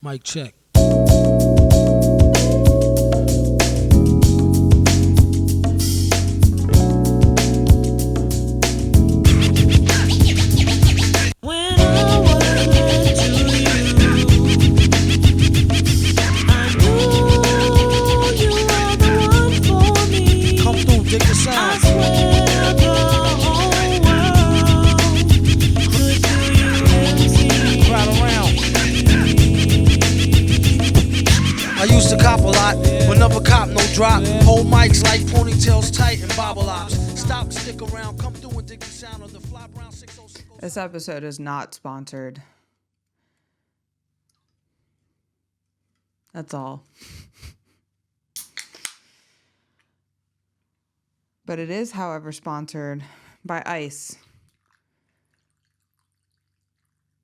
Mic check. When I was to you, I knew you were the one for me. Come through, dig the sound. I swear the whole world could do you empty. Crowd around. I used to cop a lot, but never cop no drop. Hold mics like ponytails tight and bobble ops. Stop, stick around, come through and dig the sound of the fly brown 606. This episode is not sponsored. That's all. But it is, however, sponsored by ice.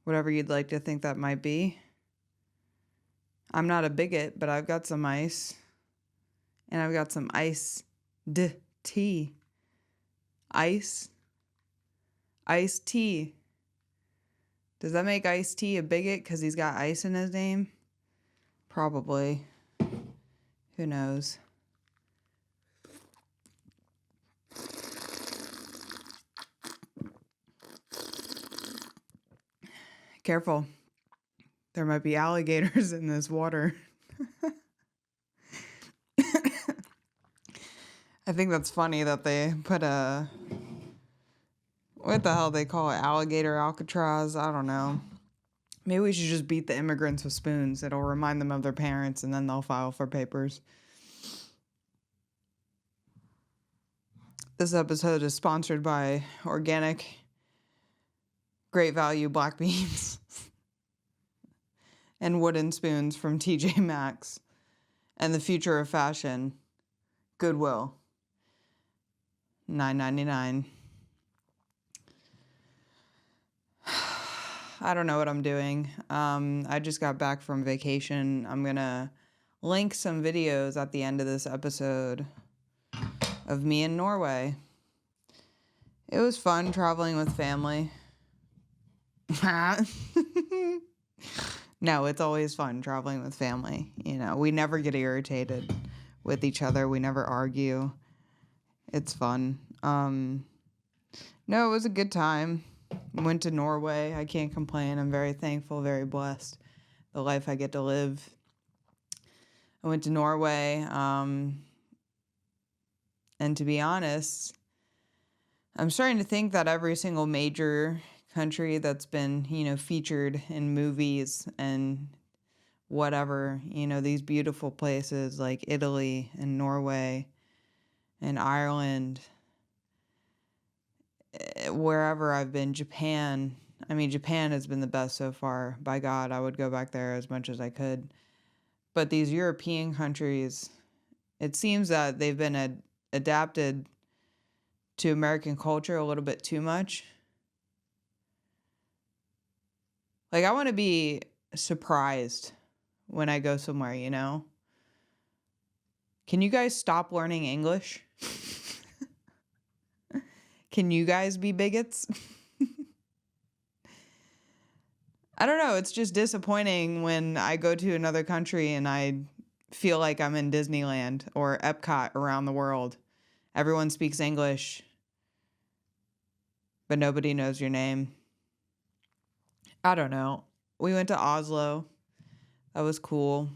Whatever you'd like to think that might be. I'm not a bigot, but I've got some ice. And I've got some iced tea. Iced tea. Does that make iced tea a bigot because he's got ice in his name? Probably. Who knows? Careful. There might be alligators in this water. I think that's funny that they put what the hell they call it? Alligator Alcatraz? I don't know. Maybe we should just beat the immigrants with spoons. It'll remind them of their parents and then they'll file for papers. This episode is sponsored by organic, great value black beans and wooden spoons from TJ Maxx and the future of fashion, Goodwill, $9.99. I don't know what I'm doing. I just got back from vacation. I'm going to link some videos at the end of this episode of me in Norway. It was fun traveling with family. No, it's always fun traveling with family. You know, we never get irritated with each other. We never argue. It's fun. No, it was a good time. Went to Norway. I can't complain. I'm very thankful, very blessed. The life I get to live. I went to Norway. And to be honest, I'm starting to think that every single major country that's been, featured in movies and whatever, these beautiful places like Italy and Norway and Ireland, wherever I've been, Japan. I mean, Japan has been the best so far. By God, I would go back there as much as I could. But these European countries, it seems that they've been adapted to American culture a little bit too much. Like, I want to be surprised when I go somewhere, Can you guys stop learning English? Can you guys be bigots? I don't know. It's just disappointing when I go to another country and I feel like I'm in Disneyland or Epcot around the world. Everyone speaks English, but nobody knows your name. I don't know. We went to Oslo. That was cool.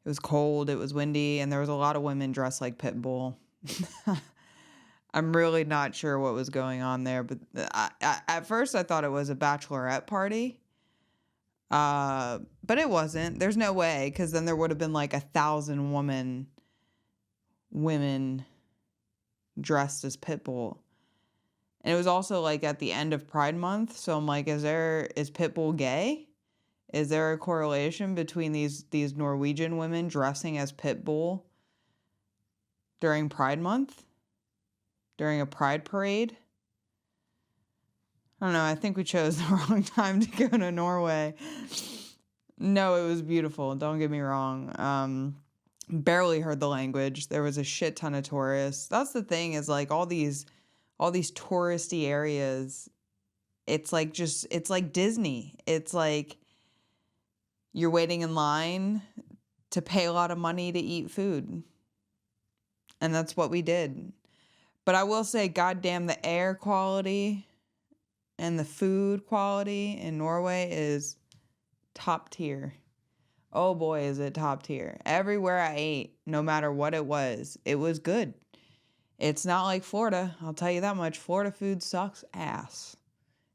It was cold. It was windy. And there was a lot of women dressed like Pitbull. I'm really not sure what was going on there, but at first I thought it was a bachelorette party, but it wasn't. There's no way, because then there would have been like 1,000 women dressed as Pitbull, and it was also like at the end of Pride Month. So I'm like, is Pitbull gay? Is there a correlation between these Norwegian women dressing as Pitbull during Pride Month? During a pride parade? I don't know. I think we chose the wrong time to go to Norway. No, it was beautiful. Don't get me wrong. Barely heard the language. There was a shit ton of tourists. That's the thing, is like all these touristy areas. It's like Disney. It's like you're waiting in line to pay a lot of money to eat food. And that's what we did. But I will say, goddamn, the air quality and the food quality in Norway is top tier. Oh boy, is it top tier. Everywhere I ate, no matter what it was good. It's not like Florida, I'll tell you that much. Florida food sucks ass.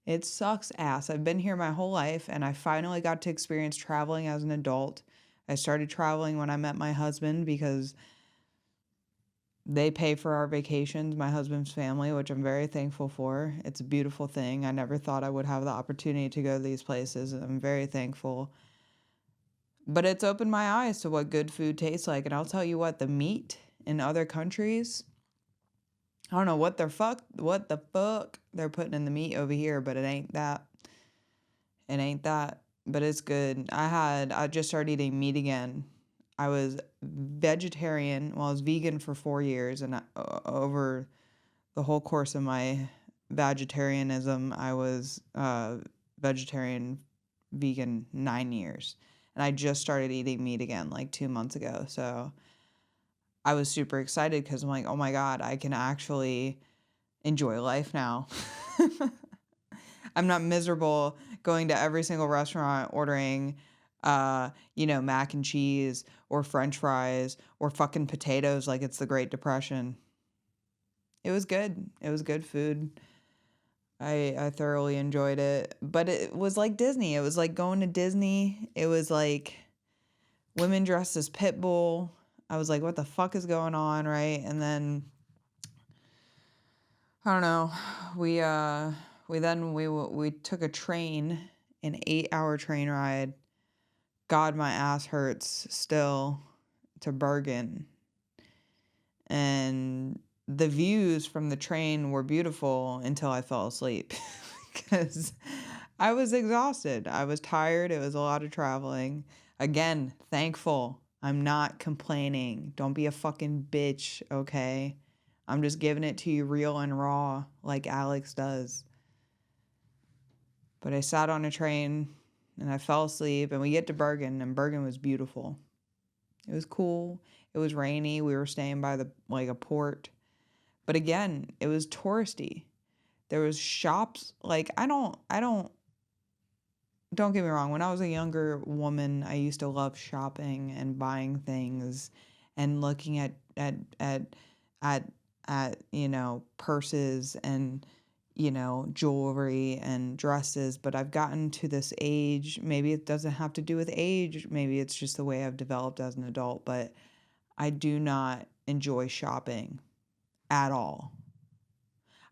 It sucks ass. I've been here my whole life, and I finally got to experience traveling as an adult. I started traveling when I met my husband because they pay for our vacations, my husband's family, which I'm very thankful for. It's a beautiful thing. I never thought I would have the opportunity to go to these places, and I'm very thankful. But it's opened my eyes to what good food tastes like. And I'll tell you what, the meat in other countries, I don't know what the fuck they're putting in the meat over here, but it ain't that. It ain't that, but it's good. I just started eating meat again. I was vegetarian, well, I was vegan for 4 years, and over the whole course of my vegetarianism, I was vegetarian, vegan 9 years. And I just started eating meat again like 2 months ago. So I was super excited because I'm like, oh my God, I can actually enjoy life now. I'm not miserable going to every single restaurant ordering, mac and cheese or French fries or fucking potatoes like it's the Great Depression. It was good. It was good food. I thoroughly enjoyed it. But it was like Disney. It was like going to Disney. It was like women dressed as Pitbull. I was like, what the fuck is going on, right? And then, I don't know, we took a train, an 8-hour train ride. God, my ass hurts still, to Bergen. And the views from the train were beautiful until I fell asleep because I was exhausted. I was tired. It was a lot of traveling. Again, thankful. I'm not complaining. Don't be a fucking bitch, okay? I'm just giving it to you real and raw like Alex does. But I sat on a train and I fell asleep, and we get to Bergen, and Bergen was beautiful. It was cool. It was rainy. We were staying by a port. But again, it was touristy. There was shops. Don't get me wrong. When I was a younger woman, I used to love shopping and buying things and looking at purses and, jewelry and dresses. But I've gotten to this age, maybe it doesn't have to do with age. Maybe it's just the way I've developed as an adult, but I do not enjoy shopping at all.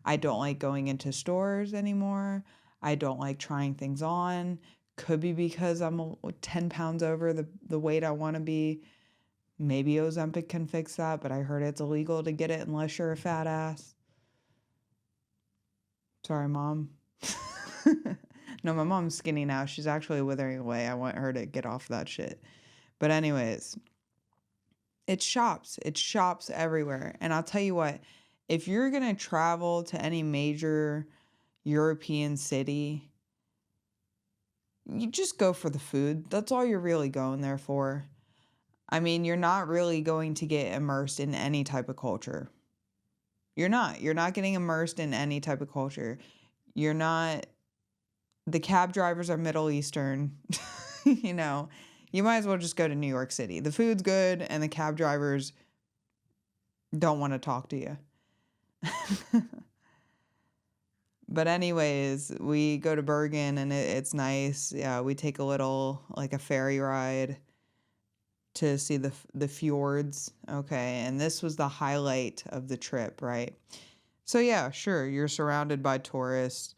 I don't like going into stores anymore. I don't like trying things on. Could be because I'm 10 pounds over the weight I want to be. Maybe Ozempic can fix that, but I heard it's illegal to get it unless you're a fat ass. Sorry, Mom. No, my mom's skinny now. She's actually withering away. I want her to get off that shit. But anyways, it's shops. It's shops everywhere. And I'll tell you what, if you're going to travel to any major European city, you just go for the food. That's all you're really going there for. I mean, you're not really going to get immersed in any type of culture. You're not. You're not getting immersed in any type of culture. You're not. The cab drivers are Middle Eastern. You might as well just go to New York City. The food's good and the cab drivers don't want to talk to you. But anyways, we go to Bergen and it's nice. Yeah, we take a ferry ride to see the fjords. Okay, and this was the highlight of the trip, right? So yeah, sure, you're surrounded by tourists,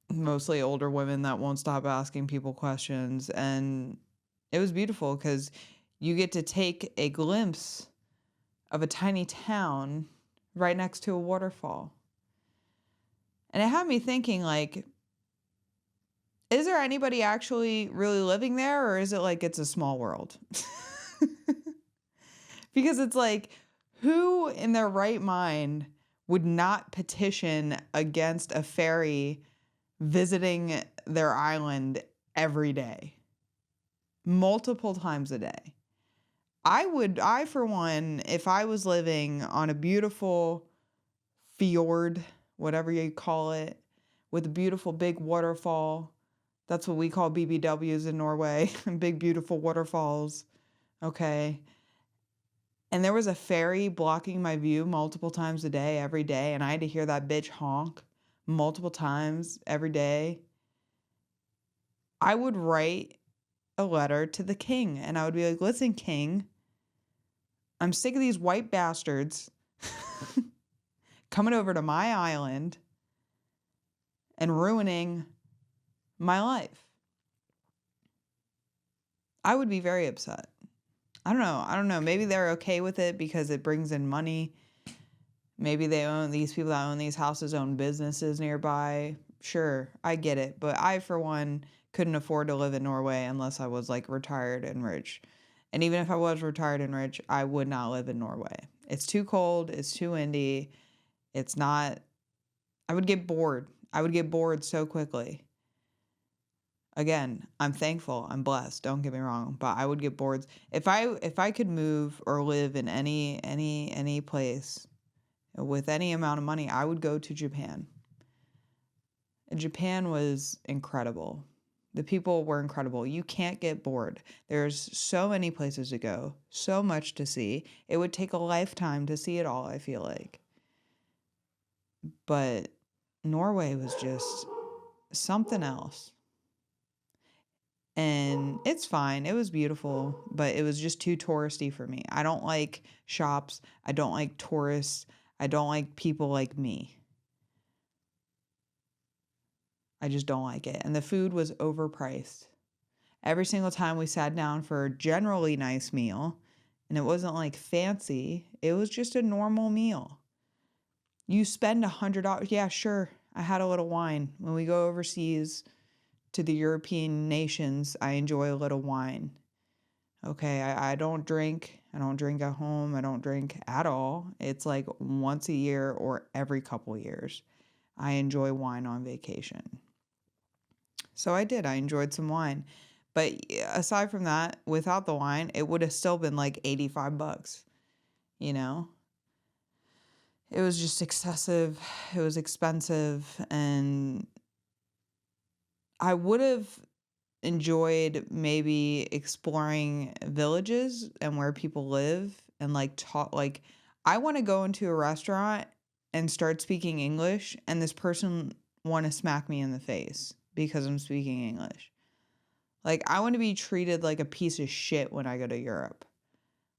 mostly older women that won't stop asking people questions. And it was beautiful because you get to take a glimpse of a tiny town right next to a waterfall. And it had me thinking, is there anybody actually really living there, or is it like it's a small world? Because it's like, who in their right mind would not petition against a ferry visiting their island every day? multiple times a day. I for one, if I was living on a beautiful fjord, whatever you call it, with a beautiful big waterfall, that's what we call BBWs in Norway, big beautiful waterfalls, okay? And there was a ferry blocking my view multiple times a day, every day, and I had to hear that bitch honk multiple times every day. I would write a letter to the king, and I would be like, listen, king, I'm sick of these white bastards coming over to my island and ruining my life. I would be very upset. I don't know. Maybe they're okay with it because it brings in money. Maybe these people that own these houses own businesses nearby. Sure, I get it. But I, for one, couldn't afford to live in Norway unless I was like retired and rich. And even if I was retired and rich, I would not live in Norway. It's too cold. It's too windy. It's not, I would get bored. I would get bored so quickly. Again, I'm thankful. I'm blessed. Don't get me wrong, but I would get bored. If I could move or live in any place with any amount of money, I would go to Japan. And Japan was incredible. The people were incredible. You can't get bored. There's so many places to go, so much to see. It would take a lifetime to see it all, I feel like. But Norway was just something else. And it's fine. It was beautiful, but it was just too touristy for me. I don't like shops. I don't like tourists. I don't like people like me. I just don't like it. And the food was overpriced. Every single time we sat down for a generally nice meal, and it wasn't like fancy, it was just a normal meal. You spend $100. Yeah, sure. I had a little wine. When we go overseas to the European nations, I enjoy a little wine. Okay, I don't drink. I don't drink at home. I don't drink at all. It's like once a year or every couple years. I enjoy wine on vacation. So I did. I enjoyed some wine. But aside from that, without the wine, it would have still been like $85, you know? It was just excessive. It was expensive. And I would have enjoyed maybe exploring villages and where people live and like talk. Like, I want to go into a restaurant and start speaking English, and this person want to smack me in the face because I'm speaking English. Like, I want to be treated like a piece of shit when I go to Europe.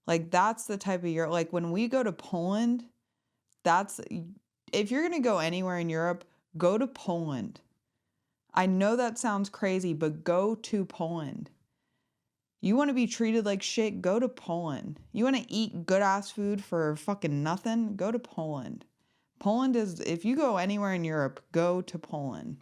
Like, that's the type of Europe. Like, when we go to Poland, if you're going to go anywhere in Europe, go to Poland. I know that sounds crazy, but go to Poland. You want to be treated like shit? Go to Poland. You want to eat good ass food for fucking nothing? Go to Poland. Poland is, if you go anywhere in Europe, go to Poland.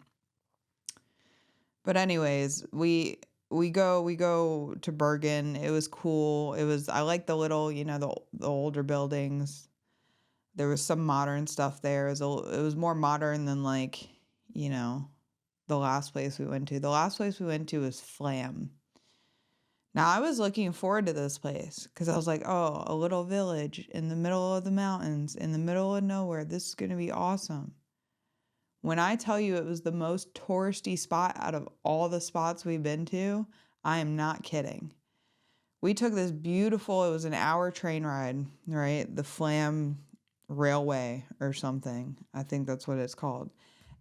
But anyways, we go to Bergen. It was cool. I like the little, the older buildings. There was some modern stuff there. It was more modern than like, the last place we went to. The last place we went to was Flam. Now, I was looking forward to this place because I was like, oh, a little village in the middle of the mountains, in the middle of nowhere. This is going to be awesome. When I tell you it was the most touristy spot out of all the spots we've been to, I am not kidding. We took this it was an hour train ride, right? The Flam Railway or something. I think that's what it's called.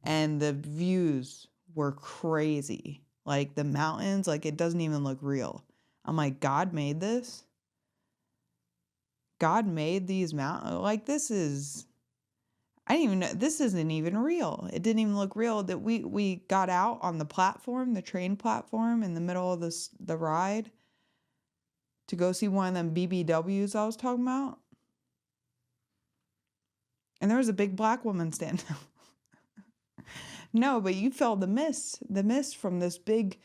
And the views were crazy. Like the mountains, like it doesn't even look real. I'm like, God made this? God made these mountains? Like this isn't even real. It didn't even look real. That we got out on the platform, the train platform in the middle of the ride to go see one of them BBWs I was talking about. And there was a big black woman standing there. No, but you felt the mist from this big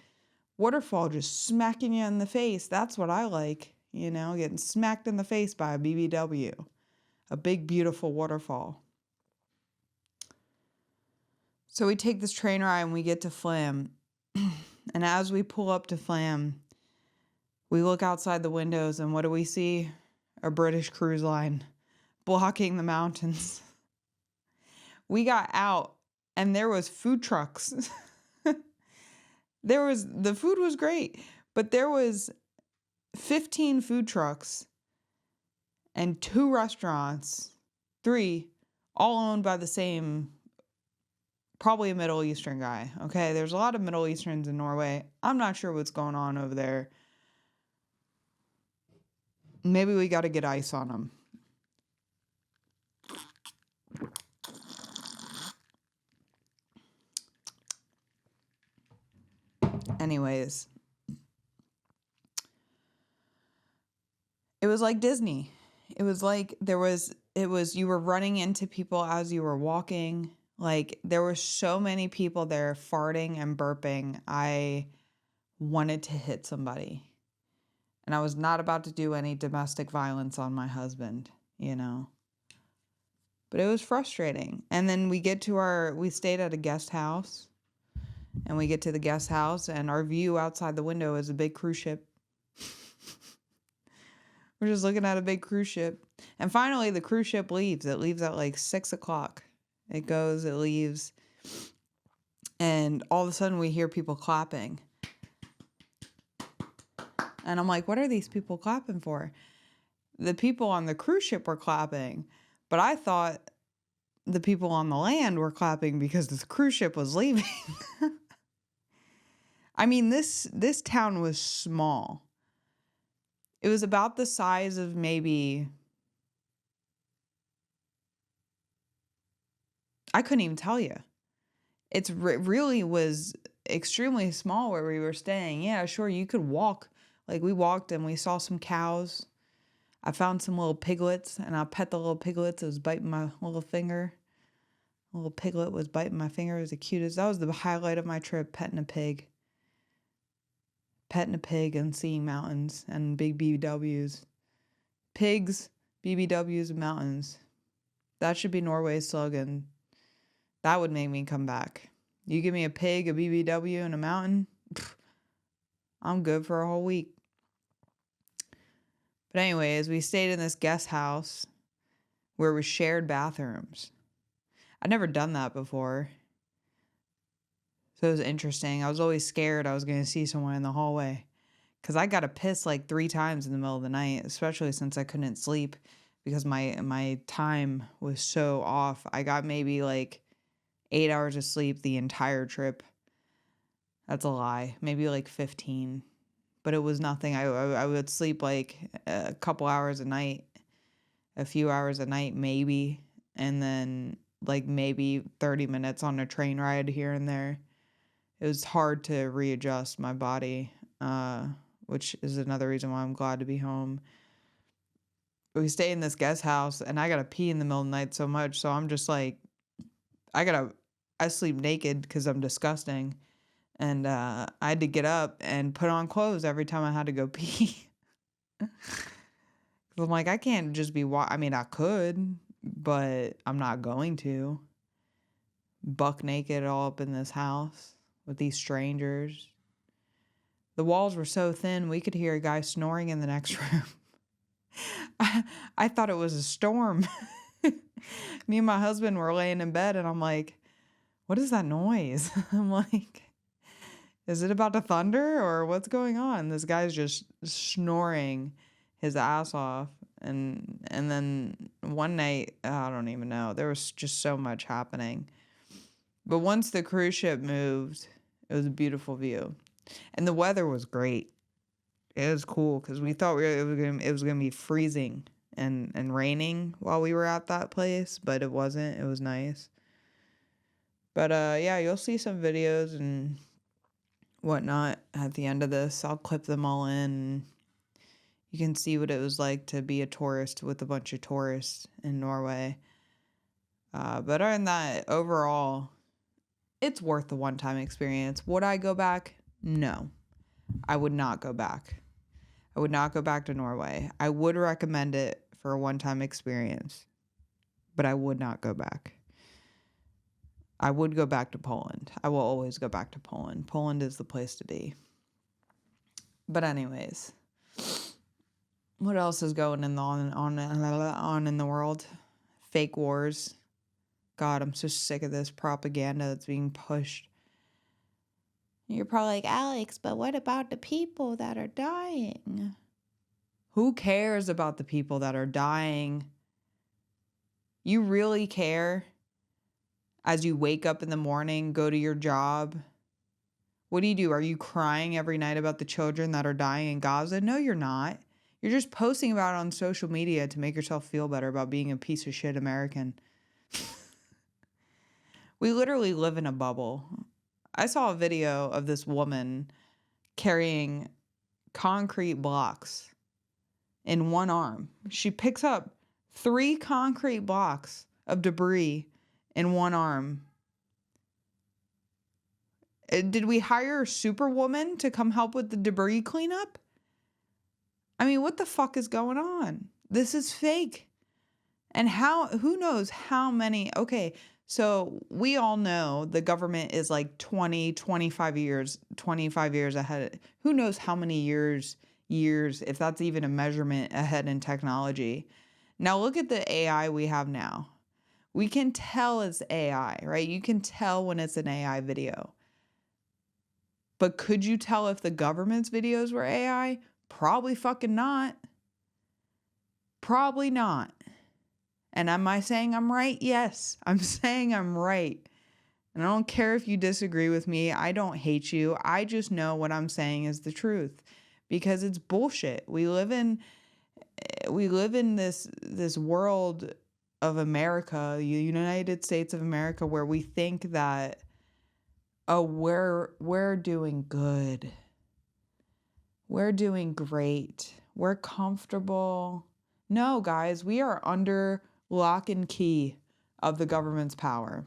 waterfall just smacking you in the face. That's what I like, getting smacked in the face by a BBW. A big, beautiful waterfall. So we take this train ride and we get to Flam. And as we pull up to Flam, We look outside the windows and what do we see? A British cruise line blocking the mountains. We got out and there was food trucks. The food was great, but there was 15 food trucks and 2 restaurants, 3, all owned by the same, probably a Middle Eastern guy. Okay, there's a lot of Middle Easterns in Norway. I'm not sure what's going on over there. Maybe we got to get ice on them. Anyways, it was like Disney. It was like you were running into people as you were walking. Like there were so many people there farting and burping. I wanted to hit somebody. And I was not about to do any domestic violence on my husband, you know. But it was frustrating. And then we stayed at a guest house. And we get to the guest house and our view outside the window is a big cruise ship. We're just looking at a big cruise ship. And finally the cruise ship leaves. It leaves at like 6:00. It leaves. And all of a sudden we hear people clapping. And I'm like, what are these people clapping for? The people on the cruise ship were clapping. But I thought the people on the land were clapping because the cruise ship was leaving. I mean, this town was small. It was about the size of maybe, I couldn't even tell you. It really was extremely small where we were staying. Yeah, sure, you could walk. Like we walked and we saw some cows. I found some little piglets and I pet the little piglets. It was biting my little finger. A little piglet was biting my finger. It was the cutest. That was the highlight of my trip, petting a pig. Petting a pig and seeing mountains and big BBWs. Pigs, BBWs, and mountains. That should be Norway's slogan. That would make me come back. You give me a pig, a BBW, and a mountain, I'm good for a whole week. But anyways, we stayed in this guest house where we shared bathrooms. I'd never done that before. So it was interesting. I was always scared I was going to see someone in the hallway. Because I got to piss like 3 times in the middle of the night, especially since I couldn't sleep because my time was so off. I got maybe like 8 hours of sleep the entire trip. That's a lie. Maybe like 15. But it was nothing. I would sleep like a couple hours a night, a few hours a night maybe, and then like maybe 30 minutes on a train ride here and there. It was hard to readjust my body, which is another reason why I'm glad to be home. We stay in this guest house, and I gotta pee in the middle of the night so much, so I'm just like, I sleep naked because I'm disgusting. And I had to get up and put on clothes every time I had to go pee. Because I'm like, I can't just be I mean, I could, but I'm not going to. Buck naked all up in this house with these strangers. The walls were so thin, we could hear a guy snoring in the next room. I thought it was a storm. Me and my husband were laying in bed, and I'm like, what is that noise? I'm like, is it about to thunder or what's going on? This guy's just snoring his ass off. And then one night, I don't even know. There was just so much happening. But once the cruise ship moved, it was a beautiful view. And the weather was great. It was cool because we thought it was gonna be freezing and raining while we were at that place, but it wasn't. It was nice. But yeah, you'll see some videos and whatnot at the end of this. I'll clip them all in. You can see what it was like to be a tourist with a bunch of tourists in Norway. But other than that, overall, it's worth the one-time experience. Would I go back? No. I would not go back. I would not go back to Norway. I would recommend it for a one-time experience, but I would not go back. I would go back to Poland. I will always go back to Poland. Poland is the place to be. But anyways, What else is going on in the world? Fake wars. God, I'm so sick of this propaganda that's being pushed. You're probably like, Alex, but what about the people that are dying? Who cares about the people that are dying? You really care? As you wake up in the morning, go to your job. What do? Are you crying every night about the children that are dying in Gaza? No, you're not. You're just posting about it on social media to make yourself feel better about being a piece of shit American. We literally live in a bubble. I saw a video of this woman carrying concrete blocks in one arm. She picks up 3 concrete blocks of debris in one arm. Did we hire a superwoman to come help with the debris cleanup? I mean, what the fuck is going on? This is fake. And who knows how many, okay, so we all know the government is like 25 years ahead. Who knows how many years, if that's even a measurement, ahead in technology. Now look at the AI we have now. We can tell it's AI, right? You can tell when it's an AI video. But could you tell if the government's videos were AI? Probably fucking not. Probably not. And am I saying I'm right? Yes, I'm saying I'm right. And I don't care if you disagree with me. I don't hate you. I just know what I'm saying is the truth because it's bullshit. We live in this world of America, the United States of America, where we think that, oh, we're doing good. We're doing great. We're comfortable. No, guys, we are under lock and key of the government's power.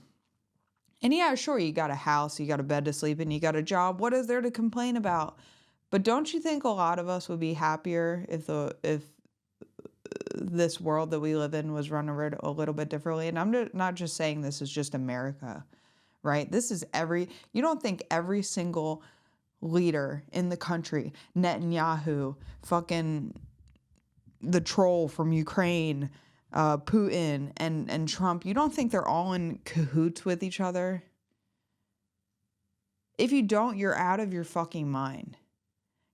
And yeah, sure, you got a house, you got a bed to sleep in, you got a job. What is there to complain about? But don't you think a lot of us would be happier if this world that we live in was run a little bit differently? And I'm not just saying this is just America, right? This is you don't think every single leader in the country, Netanyahu, fucking the troll from Ukraine, Putin and Trump, you don't think they're all in cahoots with each other? If you don't, you're out of your fucking mind.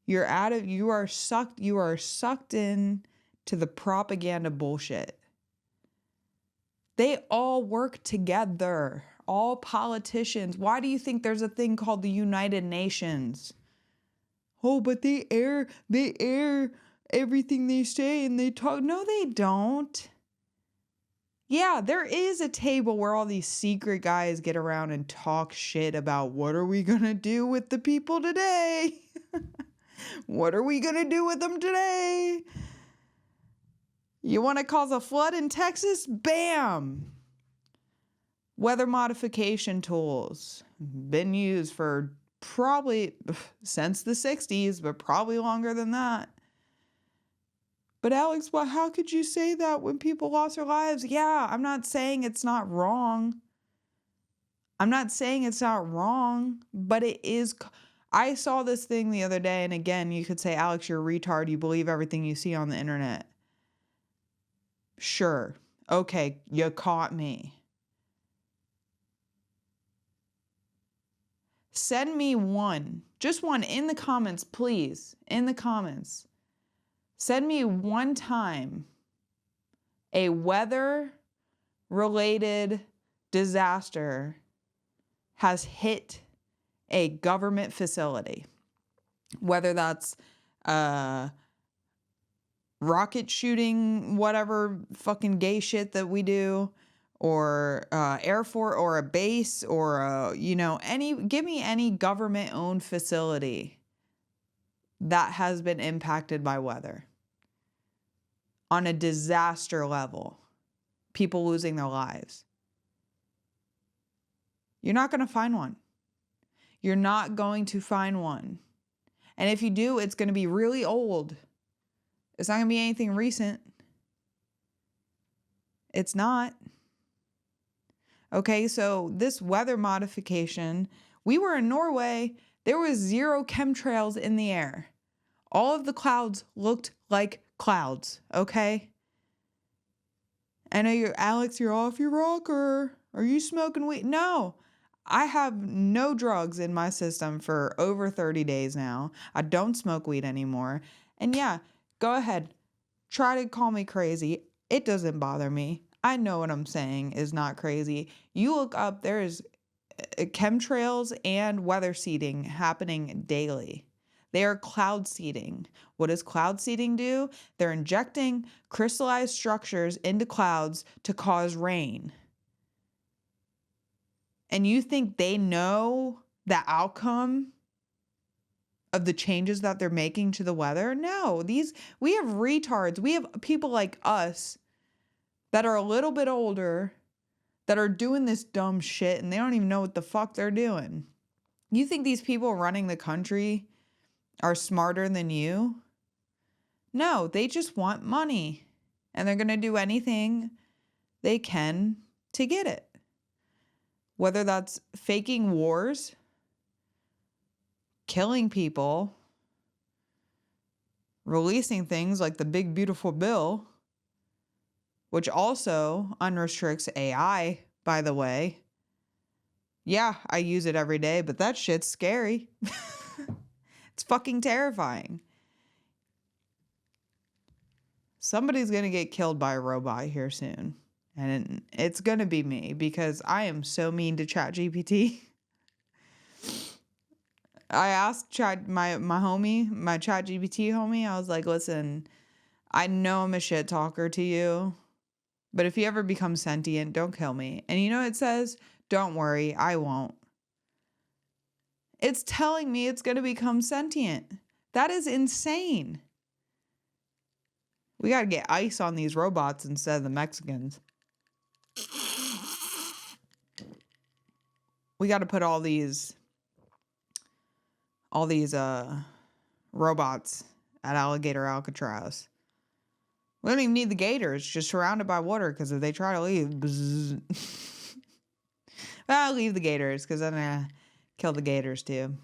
You are sucked in to the propaganda bullshit. They all work together. All politicians. Why do you think there's a thing called the United Nations? Oh, but they air everything they say and they talk. No, they don't. Yeah, there is a table where all these secret guys get around and talk shit about what are we going to do with the people today? What are we going to do with them today? You want to cause a flood in Texas? Bam! Weather modification tools. Been used for probably since the 60s, but probably longer than that. But Alex, well, how could you say that when people lost their lives? Yeah, I'm not saying it's not wrong. But it is. I saw this thing the other day, and again, you could say, Alex, you're a retard. You believe everything you see on the internet. Sure. Okay, you caught me. Send me just one in the comments, please. In the comments. Send me one time a weather-related disaster has hit a government facility. Whether that's rocket shooting, whatever fucking gay shit that we do, or Air Force, or a base, or give me any government-owned facility that has been impacted by weather on a disaster level, people losing their lives. You're not going to find one. You're not going to find one. And if you do, it's going to be really old. It's not going to be anything recent. It's not. Okay, so this weather modification, we were in Norway, there was 0 chemtrails in the air. All of the clouds looked like clouds, okay? I know you're, Alex, you're off your rocker. Are you smoking weed? No, I have no drugs in my system for over 30 days now. I don't smoke weed anymore. And yeah, go ahead. Try to call me crazy. It doesn't bother me. I know what I'm saying is not crazy. You look up, there is chemtrails and weather seeding happening daily. They are cloud seeding. What does cloud seeding do? They're injecting crystallized structures into clouds to cause rain. And you think they know the outcome of the changes that they're making to the weather? No, we have retards. We have people like us that are a little bit older that are doing this dumb shit and they don't even know what the fuck they're doing. You think these people running the country are smarter than you? No, they just want money and they're going to do anything they can to get it. Whether that's faking wars, killing people, releasing things like the Big Beautiful Bill, which also unrestricts AI, by the way. Yeah, I use it every day, but that shit's scary. It's fucking terrifying. Somebody's going to get killed by a robot here soon. And it's going to be me because I am so mean to ChatGPT. I asked my homie, my ChatGPT homie, I was like, listen, I know I'm a shit talker to you, but if you ever become sentient, don't kill me. And you know what it says? Don't worry, I won't. It's telling me it's going to become sentient. That is insane. We got to get ice on these robots instead of the Mexicans. We got to put all these robots at Alligator Alcatraz. We don't even need the gators, just surrounded by water, because if they try to leave, I'll leave the gators, because then I kill the gators too.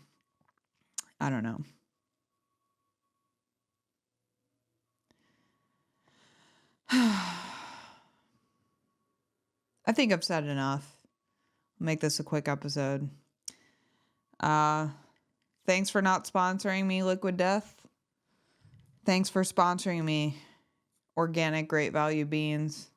I don't know. I think I've said enough. I'll make this a quick episode. Thanks for not sponsoring me, Liquid Death. Thanks for sponsoring me, Organic Great Value Beans.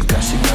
Got you